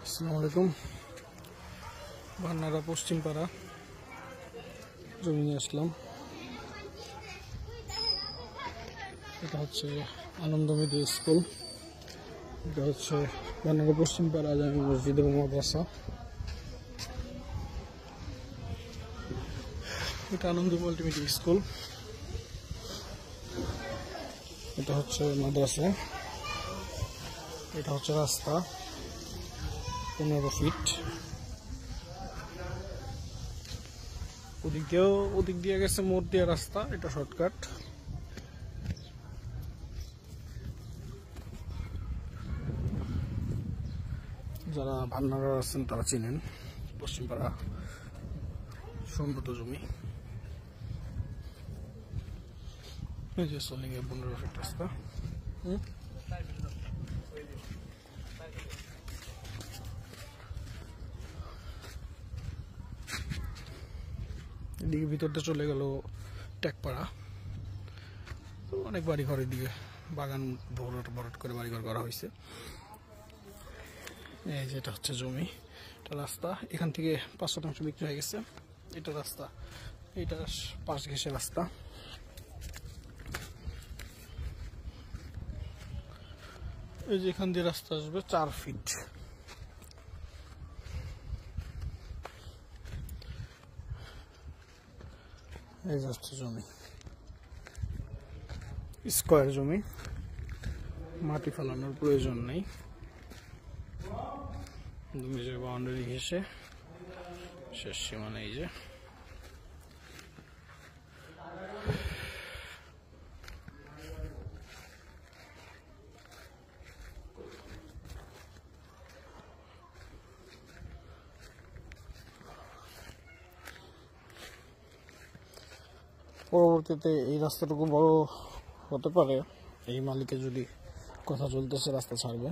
আসসালামু আলাইকুম। ভান্নারা পশ্চিম পাড়া জমি নিয়ে আসলাম। এটা হচ্ছে আনন্দ মিডিয়া স্কুল। এটা হচ্ছে ভান্নারা পশ্চিম পাড়া জামে মসজিদ এবং মাদ্রাসা। এটা আনন্দ মাল্টিমিডিয়া স্কুল। এটা হচ্ছে মাদ্রাসা। এটা হচ্ছে রাস্তা 15 ফিট। ওদিক দিয়ে গেছে মোড় দিয়ে রাস্তা, এটা শর্টকাট। যারা ভান্নারা আছেন তারা চিনেন, পশ্চিমপাড়া সম্পদ জমি। এই যে সোলিং এর 15 ফিট রাস্তা। এদিকে ভিতরটা চলে গেল টেকপাড়া। অনেক বাড়ি ঘরের দিকে বাগান ভরাট করে বাড়িঘর করা হয়েছে। এই যেটা হচ্ছে জমি, এটা রাস্তা। এখান থেকে 5% বিক্রি হয়ে গেছে। এটা রাস্তা, এটা পাশ ঘেঁষে রাস্তা। এই যে এখান দিয়ে রাস্তা আসবে 4 ফিট। এই যে হচ্ছে জমি, স্কয়ার জমি, মাটি ফেলানোর প্রয়োজন নেই। বাউন্ডারি ঘেঁষে শেষ সীমানা। এই যে পরবর্তীতে এই রাস্তাটুকু বড় হতে পারে। এই মালিকের যদি কথা চলতেছে রাস্তা ছাড়বে।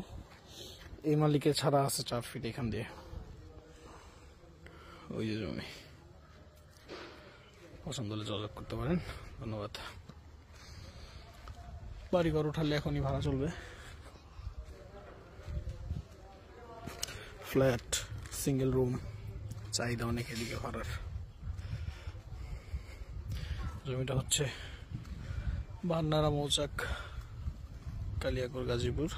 এই মালিকে ছাড়া আছে 4 ফিট এখান দিয়ে। ওই যে জমি, পছন্দ হলে যোগাযোগ করতে পারেন। ধন্যবাদ। বাড়িঘর উঠালে এখনই ভাড়া চলবে। ফ্ল্যাট, সিঙ্গেল রুম চাহিদা অনেক এদিকে ভাড়ার। জমিটা হচ্ছে ভান্নারা মৌচাক, কালিয়াকৈর, গাজীপুর।